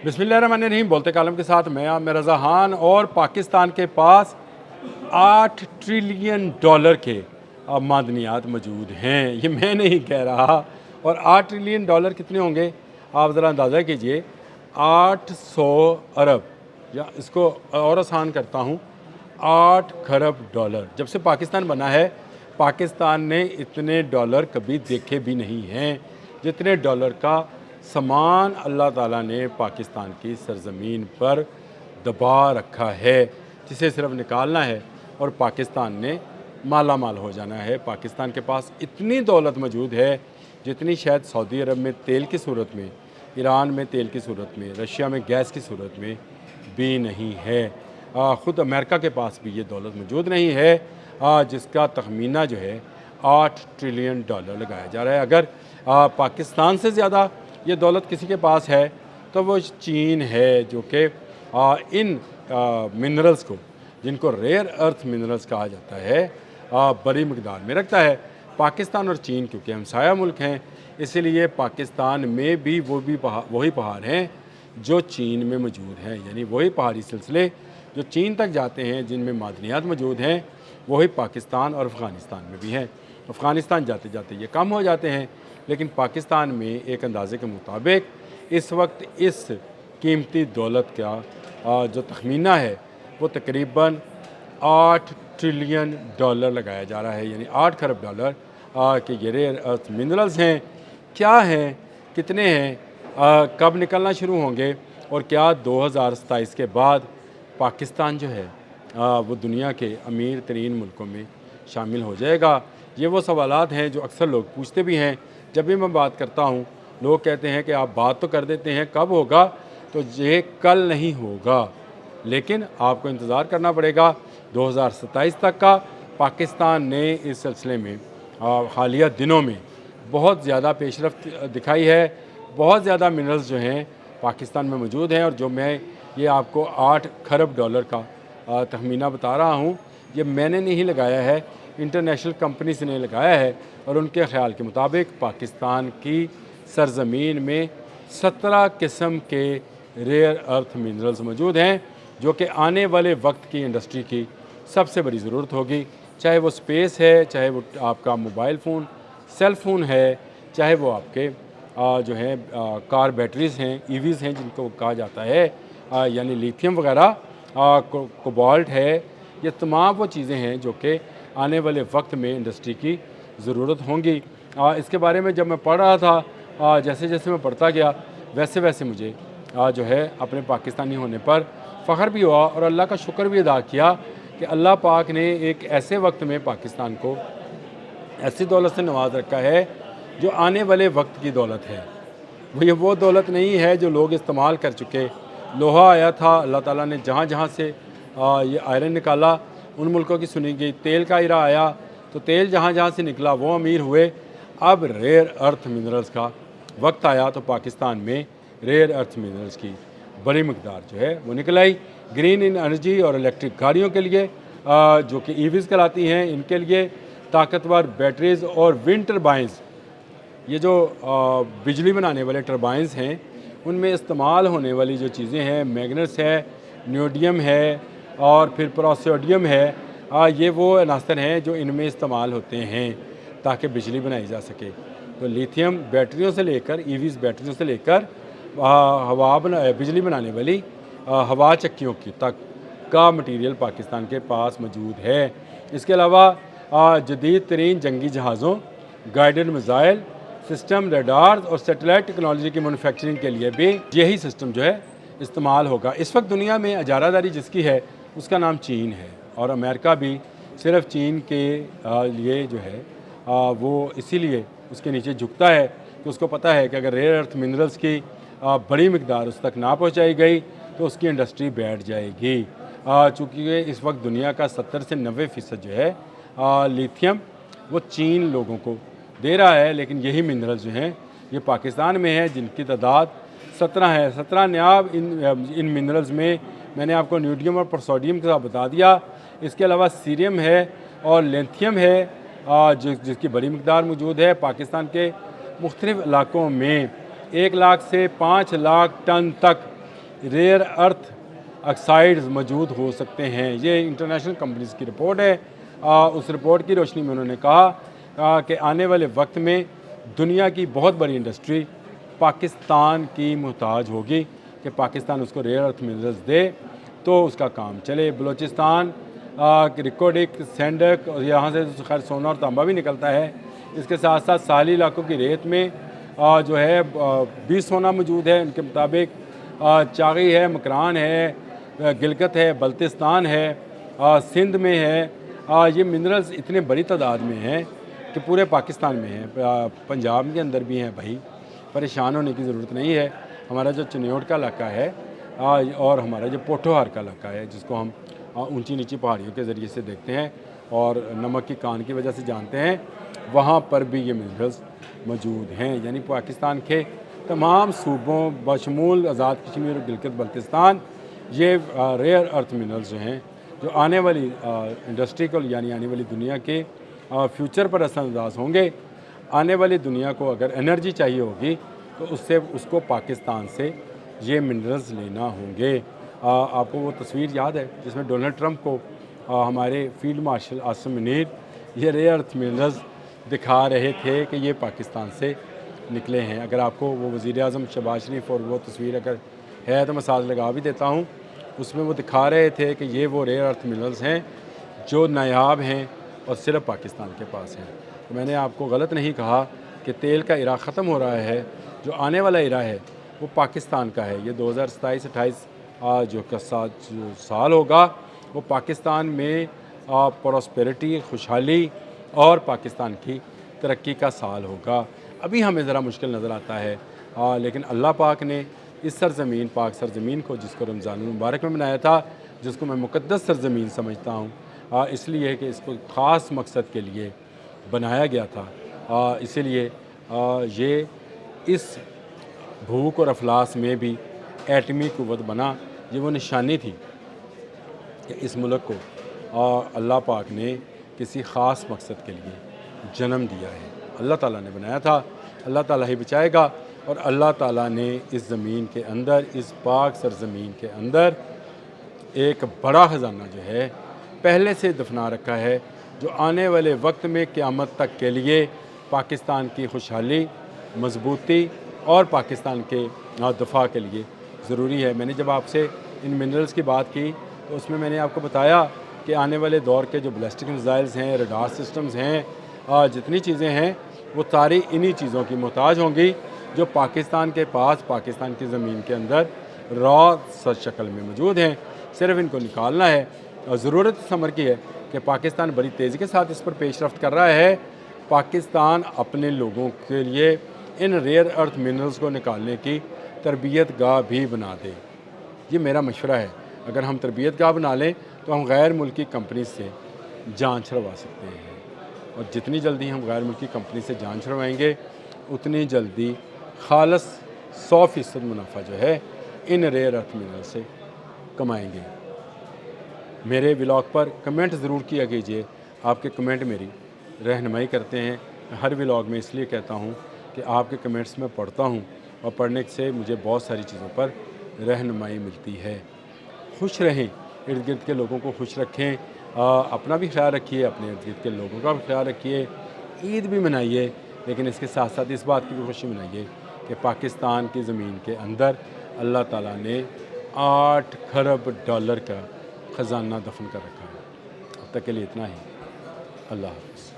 बिस्मिल्लाहिर्रहमानिर्रहीम। बोलते कालम के साथ मैं आमिर रज़ा खान। और पाकिस्तान के पास 8 ट्रिलियन डॉलर के मादनियात मौजूद हैं। ये मैं नहीं कह रहा। और 8 ट्रिलियन डॉलर कितने होंगे आप ज़रा अंदाज़ा कीजिए। 800 अरब, या इसको और आसान करता हूँ, 8 खरब डॉलर। जब से पाकिस्तान बना है पाकिस्तान ने इतने डॉलर कभी देखे भी नहीं हैं जितने डॉलर का सामान अल्लाह ताला ने पाकिस्तान की सरज़मीन पर दबा रखा है, जिसे सिर्फ निकालना है और पाकिस्तान ने माला माल हो जाना है। पाकिस्तान के पास इतनी दौलत मौजूद है जितनी शायद सऊदी अरब में तेल की सूरत में, ईरान में तेल की सूरत में, रशिया में गैस की सूरत में भी नहीं है। ख़ुद अमेरिका के पास भी ये दौलत मौजूद नहीं है, जिसका तखमीना जो है 8 ट्रिलियन डॉलर लगाया जा रहा है। अगर पाकिस्तान से ज़्यादा ये दौलत किसी के पास है तो वो चीन है, जो कि इन मिनरल्स को, जिनको रेयर अर्थ मिनरल्स कहा जाता है, बड़ी मकदार में रखता है। पाकिस्तान और चीन क्योंकि हमसाया मुल्क हैं, इसीलिए पाकिस्तान में भी वही पहाड़ हैं जो चीन में मौजूद हैं। यानी वही पहाड़ी सिलसिले जो चीन तक जाते हैं जिनमें मादनियात मौजूद हैं, वही पाकिस्तान और अफ़गानिस्तान में भी हैं। अफ़गानिस्तान जाते जाते ये कम हो जाते हैं, लेकिन पाकिस्तान में एक अंदाज़े के मुताबिक इस वक्त इस कीमती दौलत का जो तखमीना है वो तकरीबन 8 ट्रिलियन डॉलर लगाया जा रहा है। यानी 8 खरब डॉलर के ये रेयर अर्थ मिनरल्स हैं। क्या हैं, कितने हैं, कब निकलना शुरू होंगे, और क्या 2027 के बाद पाकिस्तान जो है वो दुनिया के अमीर तरीन मुल्कों में शामिल हो जाएगा? ये वो सवालात हैं जो अक्सर लोग पूछते भी हैं। जब भी मैं बात करता हूँ लोग कहते हैं कि आप बात तो कर देते हैं, कब होगा? तो ये कल नहीं होगा, लेकिन आपको इंतज़ार करना पड़ेगा 2027 तक का। पाकिस्तान ने इस सिलसिले में हालिया दिनों में बहुत ज़्यादा पेशरफ्त दिखाई है। बहुत ज़्यादा मिनरल्स जो हैं पाकिस्तान में मौजूद हैं, और जो मैं ये आपको 8 खरब डॉलर का तखमीना बता रहा हूँ, ये मैंने नहीं लगाया है, इंटरनेशनल कंपनीज ने लगाया है। और उनके ख़्याल के मुताबिक पाकिस्तान की सरज़मीन में 17 किस्म के रेयर अर्थ मिनरल्स मौजूद हैं, जो कि आने वाले वक्त की इंडस्ट्री की सबसे बड़ी ज़रूरत होगी। चाहे वो स्पेस है, चाहे वो आपका मोबाइल फ़ोन, सेल फ़ोन है, चाहे वो आपके जो हैं कार बैटरीज़ हैं, ईवीज़ हैं जिनको कहा जाता है, यानी लिथियम वगैरह, कोबाल्ट है। ये तमाम वो चीज़ें हैं जो कि आने वाले वक्त में इंडस्ट्री की ज़रूरत होंगी। इसके बारे में जब मैं पढ़ रहा था, जैसे जैसे मैं पढ़ता गया वैसे वैसे मुझे जो है अपने पाकिस्तानी होने पर फ़ख्र भी हुआ और अल्लाह का शुक्र भी अदा किया कि अल्लाह पाक ने एक ऐसे वक्त में पाकिस्तान को ऐसी दौलत से नवाज रखा है जो आने वाले वक्त की दौलत है। वो दौलत नहीं है जो लोग इस्तेमाल कर चुके। लोहा आया था, अल्लाह ताला ने जहाँ जहाँ से ये आयरन निकाला उन मुल्कों की सुनी गई। तेल का इरा आया तो तेल जहाँ जहाँ से निकला वो अमीर हुए। अब रेयर अर्थ मिनरल्स का वक्त आया तो पाकिस्तान में रेयर अर्थ मिनरल्स की बड़ी मकदार जो है वो निकल आई। ग्रीन एनर्जी और इलेक्ट्रिक गाड़ियों के लिए, जो कि ईवीज़ कहलाती हैं, इनके लिए ताकतवर बैटरीज़ और विंड टरबाइंस, ये जो बिजली बनाने वाले टरबाइंस हैं, उनमें इस्तेमाल होने वाली जो चीज़ें हैं, मैग्नेट्स है, न्यूडियम है और फिर प्रोसोडियम है, ये वो अनासर हैं जो इनमें इस्तेमाल होते हैं ताकि बिजली बनाई जा सके। तो लिथियम बैटरियों से लेकर, ईवीज़ बैटरियों से लेकर बिजली बनाने वाली हवा चक्कियों की तक का मटीरियल पाकिस्तान के पास मौजूद है। इसके अलावा जदीद तरीन जंगी जहाज़ों, गाइडेड मिसाइल सिस्टम, रडार्स और सैटेलाइट टेक्नोलॉजी की मैन्युफैक्चरिंग के लिए भी यही सिस्टम जो है इस्तेमाल होगा। इस वक्त दुनिया में अजारादारी जिसकी है उसका नाम चीन है, और अमेरिका भी सिर्फ चीन के लिए जो है वो इसीलिए उसके नीचे झुकता है कि उसको पता है कि अगर रेयर अर्थ मिनरल्स की बड़ी मकदार उस तक ना पहुँचाई गई तो उसकी इंडस्ट्री बैठ जाएगी। चूँकि इस वक्त दुनिया का 70 से 90% जो है लिथियम वो चीन लोगों को दे रहा है, लेकिन यही मिनरल्स जो हैं ये पाकिस्तान में है जिनकी तादाद 17 है। 17 नायाब इन मिनरल्स में मैंने आपको न्यूडियम और प्रोसोडियम के साथ बता दिया। इसके अलावा सीरियम है और लिथियम है, जिसकी बड़ी मकदार मौजूद है। पाकिस्तान के मुख्तलिफ़ इलाकों में 1 लाख से 5 लाख टन तक ریئر ارتھ آکسائڈز موجود ہو سکتے ہیں۔ یہ انٹرنیشنل کمپنیز کی رپورٹ ہے۔ اس رپورٹ کی روشنی میں انہوں نے کہا کہ آنے والے وقت میں دنیا کی بہت بڑی انڈسٹری پاکستان کی محتاج ہوگی کہ پاکستان اس کو ریئر ارتھ منرلز دے تو اس کا کام چلے۔ بلوچستان ریکوڈک، سینڈک اور یہاں سے خیر سونا اور تانبا بھی نکلتا ہے، اس کے ساتھ ساتھ ساحلی علاقوں کی ریت میں جو ہے بھی سونا موجود ہے ان کے مطابق۔ چاغی ہے، مکران ہے، گلگت ہے، بلتستان ہے، سندھ میں ہے۔ یہ منرلز اتنے بڑی تعداد میں ہیں کہ پورے پاکستان میں ہیں، پنجاب کے اندر بھی ہیں۔ بھائی پریشان ہونے کی ضرورت نہیں ہے۔ ہمارا جو چنیوٹ کا علاقہ ہے اور ہمارا جو پوٹھوہار کا علاقہ ہے جس کو ہم اونچی نیچی پہاڑیوں کے ذریعے سے دیکھتے ہیں اور نمک کی کان کی وجہ سے جانتے ہیں، وہاں پر بھی یہ منرلز موجود ہیں۔ یعنی پاکستان کے تمام صوبوں بشمول آزاد کشمیر اور گلگت بلتستان یہ ریئر ارتھ منرلز جو ہیں جو آنے والی انڈسٹری کو یعنی آنے والی دنیا کے فیوچر پر اثر انداز ہوں گے۔ آنے والی دنیا کو اگر انرجی چاہیے ہوگی تو اس کو پاکستان سے یہ منرلز لینا ہوں گے۔ آپ کو وہ تصویر یاد ہے جس میں ڈونلڈ ٹرمپ کو ہمارے فیلڈ مارشل عاصم منیر یہ ریئر ارتھ منرلز دکھا رہے تھے کہ یہ پاکستان سے نکلے ہیں۔ اگر آپ کو وہ وزیر اعظم شہباز شریف اور وہ تصویر اگر ہے تو میں ساتھ لگا بھی دیتا ہوں، اس میں وہ دکھا رہے تھے کہ یہ وہ ریئر ارتھ منرلز ہیں جو نایاب ہیں اور صرف پاکستان کے پاس ہیں۔ تو میں نے آپ کو غلط نہیں کہا کہ تیل کا ایرا ختم ہو رہا ہے، جو آنے والا ایرا ہے وہ پاکستان کا ہے۔ یہ 2027-28 جو سال ہوگا وہ پاکستان میں پراسپیرٹی، خوشحالی اور پاکستان کی ترقی کا سال ہوگا۔ ابھی ہمیں ذرا مشکل نظر آتا ہے، لیکن اللہ پاک نے اس سرزمین پاک سرزمین کو جس کو رمضان المبارک میں بنایا تھا، جس کو میں مقدس سرزمین سمجھتا ہوں، اس لیے کہ اس کو خاص مقصد کے لیے بنایا گیا تھا، اسی لیے یہ اس بھوک اور افلاس میں بھی ایٹمی قوت بنا۔ یہ وہ نشانی تھی کہ اس ملک کو اللہ پاک نے کسی خاص مقصد کے لیے جنم دیا ہے۔ اللہ تعالیٰ نے بنایا تھا، اللہ تعالیٰ ہی بچائے گا، اور اللہ تعالیٰ نے اس زمین کے اندر، اس پاک سرزمین کے اندر ایک بڑا خزانہ جو ہے پہلے سے دفنا رکھا ہے، جو آنے والے وقت میں قیامت تک کے لیے پاکستان کی خوشحالی، مضبوطی اور پاکستان کے دفاع کے لیے ضروری ہے۔ میں نے جب آپ سے ان منرلز کی بات کی تو اس میں نے آپ کو بتایا کہ آنے والے دور کے جو بیلسٹک میزائلز ہیں، ریڈار سسٹمز ہیں، جتنی چیزیں ہیں وہ ساری انہی چیزوں کی محتاج ہوں گی جو پاکستان کے پاس پاکستان کی زمین کے اندر را شکل میں موجود ہیں۔ صرف ان کو نکالنا ہے، اور ضرورت اس امر کی ہے کہ پاکستان بڑی تیزی کے ساتھ اس پر پیش رفت کر رہا ہے۔ پاکستان اپنے لوگوں کے لیے ان ریئر ارتھ منرلز کو نکالنے کی تربیت گاہ بھی بنا دے۔ یہ میرا مشورہ ہے۔ اگر ہم تربیت گاہ بنا لیں تو ہم غیر ملکی کمپنی سے جان چھڑوا سکتے ہیں، اور جتنی جلدی ہم غیر ملکی کمپنی سے جان چھڑوائیں گے اتنی جلدی خالص 100% منافع جو ہے ان ریئر ارتھ منرل سے کمائیں گے۔ میرے ولاگ پر کمنٹ ضرور کیا کیجیے، آپ کے کمنٹ میری رہنمائی کرتے ہیں۔ میں ہر ولاگ میں اس لیے کہتا ہوں کہ آپ کے کمنٹس میں پڑھتا ہوں، اور پڑھنے سے مجھے بہت ساری چیزوں پر رہنمائی ملتی ہے۔ خوش رہیں، ارد گرد کے لوگوں کو خوش رکھیں، اپنا بھی خیال رکھیے، اپنے ارد گرد کے لوگوں کا بھی خیال رکھیے۔ عید بھی منائیے، لیکن اس کے ساتھ ساتھ اس بات کی بھی خوشی منائیے کہ پاکستان کی زمین کے اندر اللہ تعالیٰ نے 8 کھرب ڈالر کا خزانہ دفن کر رکھا ہے۔ اب تک کے لیے اتنا ہی۔ اللہ حافظ۔